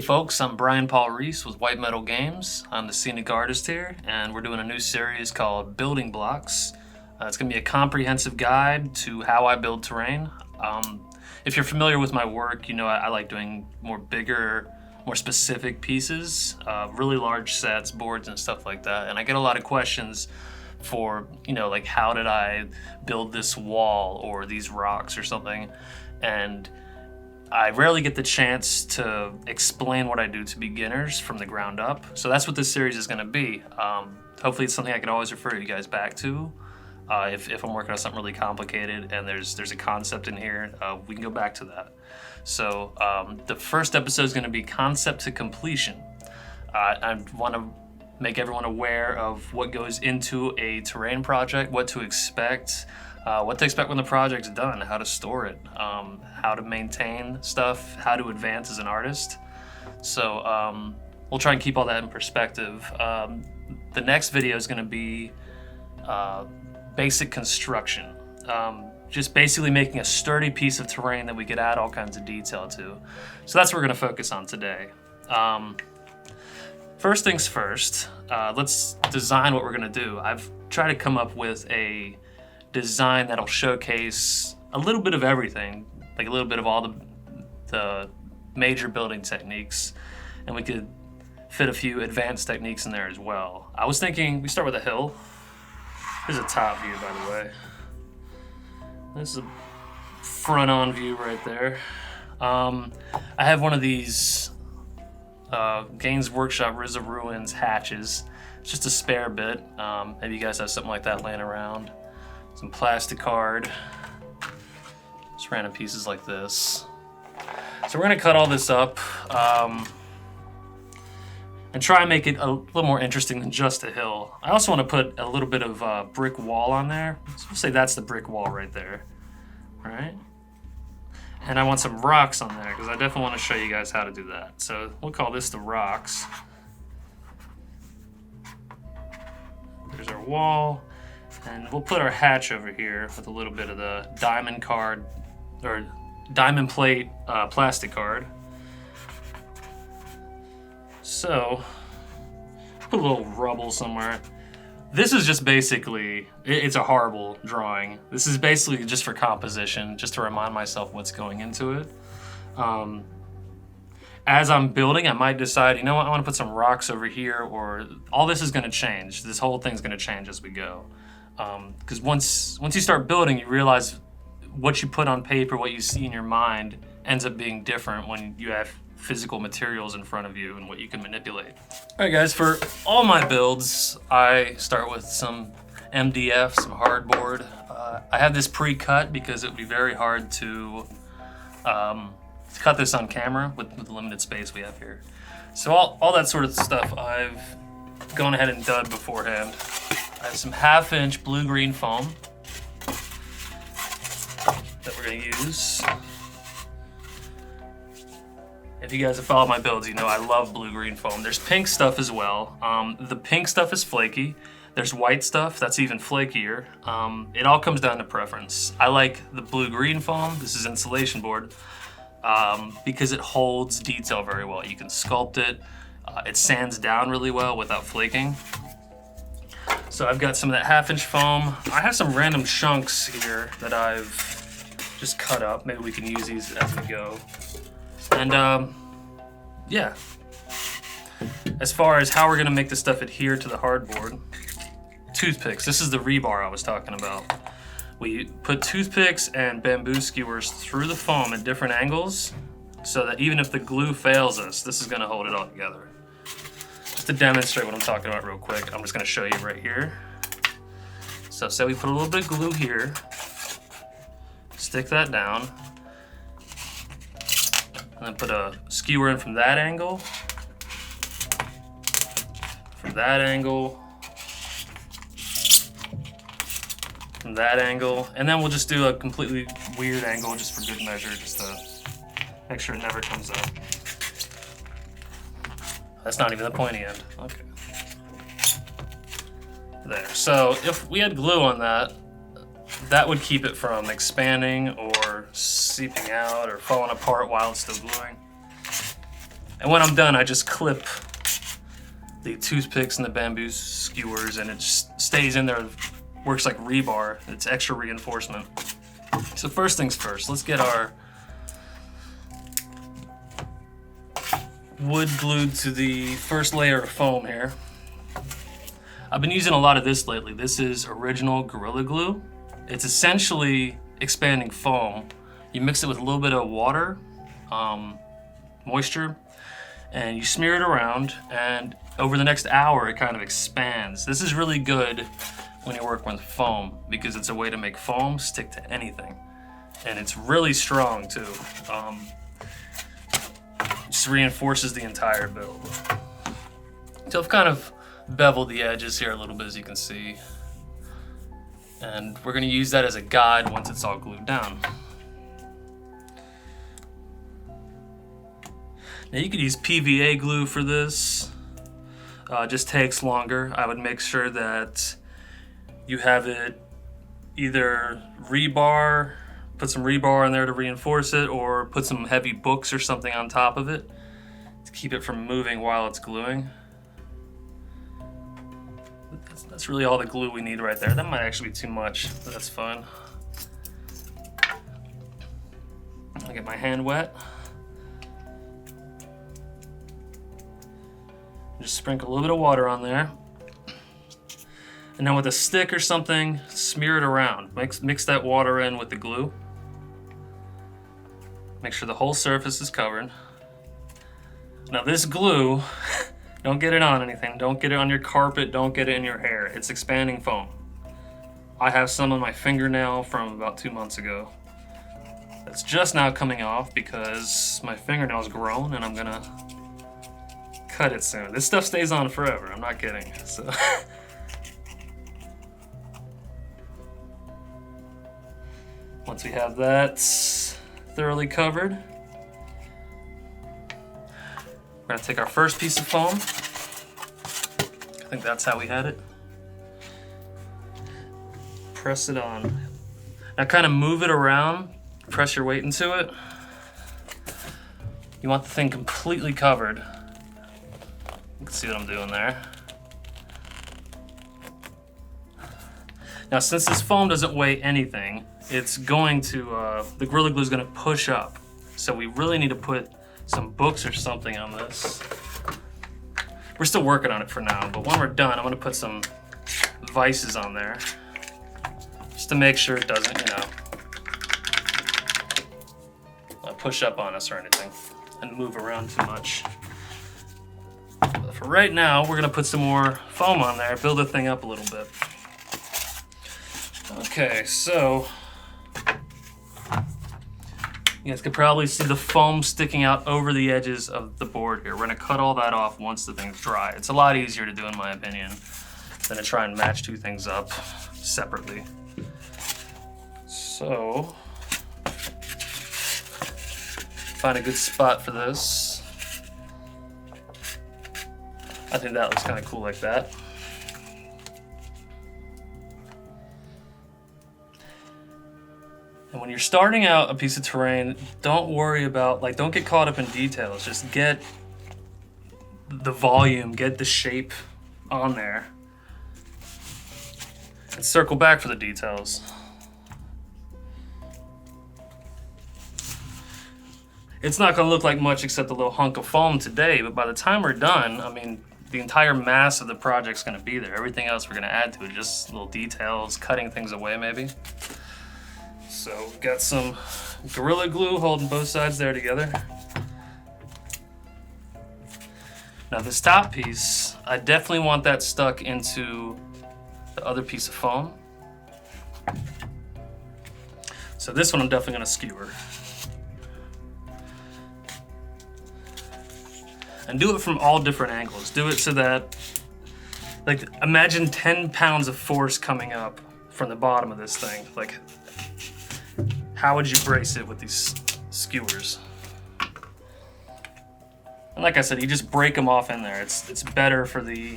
Hey folks, I'm Brian Paul Reese with WhiteMetalGames. I'm the scenic artist here, and we're doing a new series called Building Blocks. It's going to be a comprehensive guide to how I build terrain. If you're familiar with my work, you know I like doing bigger, more specific pieces, really large sets, boards, and stuff like that. And I get a lot of questions for, like how did I build this wall or these rocks or something. And I rarely get the chance to explain what I do to beginners from the ground up. So that's what this series is going to be. Hopefully it's something I can always refer you guys back to. If I'm working on something really complicated and there's a concept in here, we can go back to that. So the first episode is going to be concept to completion. I want to make everyone aware of what goes into a terrain project, what to expect when the project's done, how to store it, how to maintain stuff, how to advance as an artist. So we'll try and keep all that in perspective. The next video is going to be basic construction. Just basically making a sturdy piece of terrain that we could add all kinds of detail to. So that's what we're going to focus on today. First things first, let's design what we're going to do. I've tried to come up with a design that'll showcase a little bit of everything, like a little bit of all the major building techniques, and we could fit a few advanced techniques in there as well. I was thinking we start with a hill. Here's a top view, by the way. This is a front-on view right there. I have one of these Gaines Workshop Riz of Ruins hatches. It's just a spare bit. Maybe you guys have something like that laying around. Some plastic card. Just random pieces like this. So we're gonna cut all this up and try and make it a little more interesting than just a hill. I also want to put a little bit of brick wall on there. So we'll say that's the brick wall right there. All right. And I want some rocks on there because I definitely want to show you guys how to do that. So we'll call this the rocks. There's our wall. And we'll put our hatch over here with a little bit of the diamond card, or diamond plate plastic card. So, put a little rubble somewhere. This is just basically, it's a horrible drawing. This is basically just for composition, just to remind myself what's going into it. As I'm building, I might decide, you know what, I want to put some rocks over here, or all this is going to change. This whole thing's going to change as we go. Because once you start building, you realize what you put on paper, what you see in your mind, ends up being different when you have physical materials in front of you and what you can manipulate. All right, guys, for all my builds, I start with some MDF, some hardboard. I have this pre-cut because it would be very hard to cut this on camera with the limited space we have here. So all that sort of stuff I've gone ahead and done beforehand. I have some 1/2-inch blue-green foam that we're gonna use. If you guys have followed my builds, you know I love blue-green foam. There's pink stuff as well. The pink stuff is flaky. There's white stuff that's even flakier. It all comes down to preference. I like the blue-green foam. This is insulation board because it holds detail very well. You can sculpt it. It sands down really well without flaking. So I've got some of that 1/2-inch foam. I have some random chunks here that I've just cut up. Maybe we can use these as we go. And yeah. As far as how we're gonna make this stuff adhere to the hardboard, toothpicks. This is the rebar I was talking about. We put toothpicks and bamboo skewers through the foam at different angles so that even if the glue fails us, this is gonna hold it all together. Just to demonstrate what I'm talking about real quick, I'm just gonna show you right here. So say we put a little bit of glue here, stick that down, and then put a skewer in from that angle, from that angle, from that angle, and then we'll just do a completely weird angle just for good measure, just to make sure it never comes up. That's not even the pointy end. Okay. There. So if we had glue on that, that would keep it from expanding or seeping out or falling apart while it's still gluing. And when I'm done, I just clip the toothpicks and the bamboo skewers, and it just stays in there. Works like rebar. It's extra reinforcement. So first things first, let's get our wood glued to the first layer of foam here. I've been using a lot of this lately. This is original Gorilla Glue. It's essentially expanding foam. You mix it with a little bit of water, moisture, and you smear it around, and over the next hour it kind of expands. This is really good when you're working with foam because it's a way to make foam stick to anything. And it's really strong too. Just reinforces the entire build. So I've kind of beveled the edges here a little bit, as you can see. And we're gonna use that as a guide once it's all glued down. Now you could use PVA glue for this. Just takes longer. I would make sure that you have it either rebar, put some rebar in there to reinforce it, or put some heavy books or something on top of it to keep it from moving while it's gluing. That's really all the glue we need right there. That might actually be too much, but that's fine. I'll get my hand wet. Just sprinkle a little bit of water on there. And then with a stick or something, smear it around. Mix that water in with the glue. Make sure the whole surface is covered. Now this glue, don't get it on anything. Don't get it on your carpet. Don't get it in your hair. It's expanding foam. I have some on my fingernail from about 2 months ago. It's just now coming off because my fingernail's grown and I'm gonna cut it soon. This stuff stays on forever. I'm not kidding. So. Once we have that thoroughly covered, we're gonna take our first piece of foam. I think that's how we had it. Press it on. Now kind of move it around, press your weight into it. You want the thing completely covered. You can see what I'm doing there. Now since this foam doesn't weigh anything, it's going to, the Gorilla Glue is going to push up. So we really need to put some books or something on this. We're still working on it for now, but when we're done, I'm going to put some vices on there. Just to make sure it doesn't, push up on us or anything and move around too much. But for right now, we're going to put some more foam on there, build the thing up a little bit. Okay, so you guys could probably see the foam sticking out over the edges of the board here. We're gonna cut all that off once the thing's dry. It's a lot easier to do, in my opinion, than to try and match two things up separately. So, find a good spot for this. I think that looks kind of cool like that. And when you're starting out a piece of terrain, don't worry about, don't get caught up in details. Just get the volume, get the shape on there, and circle back for the details. It's not gonna look like much except a little hunk of foam today, but by the time we're done, I mean, the entire mass of the project's gonna be there. Everything else we're gonna add to it, just little details, cutting things away maybe. So we've got some Gorilla Glue holding both sides there together. Now this top piece, I definitely want that stuck into the other piece of foam. So this one I'm definitely gonna skewer. And do it from all different angles. Do it so that, imagine 10 pounds of force coming up from the bottom of this thing. How would you brace it with these skewers? And like I said, you just break them off in there. It's better for the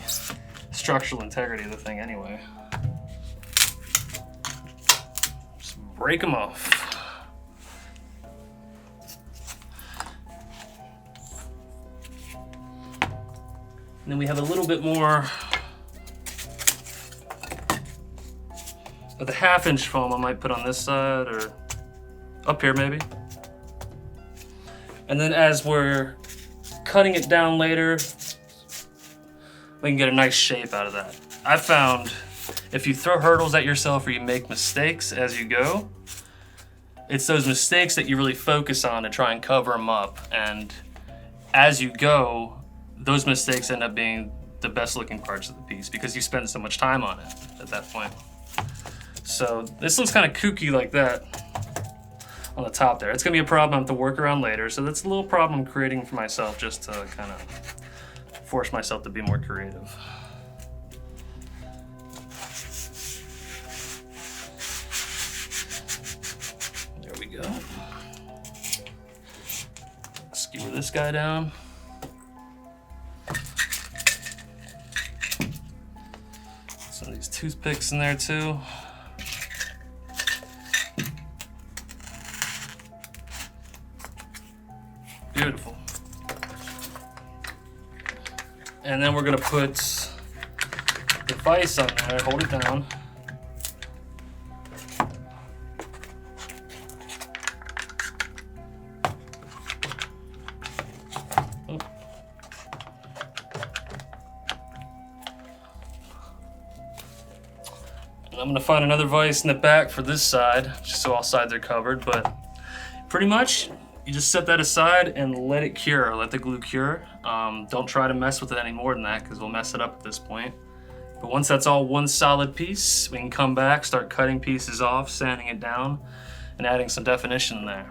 structural integrity of the thing anyway. Just break them off. And then we have a little bit more of the 1/2-inch foam I might put on this side or up here maybe. And then as we're cutting it down later, we can get a nice shape out of that. I found if you throw hurdles at yourself or you make mistakes as you go, it's those mistakes that you really focus on to try and cover them up. And as you go, those mistakes end up being the best looking parts of the piece because you spend so much time on it at that point. So this looks kind of kooky like that on the top there. It's gonna be a problem I have to work around later. So that's a little problem I'm creating for myself just to kind of force myself to be more creative. There we go. Skewer this guy down. Some of these toothpicks in there too. Beautiful. And then we're gonna put the vise on there, hold it down. Oh. And I'm gonna find another vise in the back for this side, just so all sides are covered, but pretty much you just set that aside and let it cure, let the glue cure. Don't try to mess with it any more than that because we'll mess it up at this point. But once that's all one solid piece, we can come back, start cutting pieces off, sanding it down, and adding some definition in there.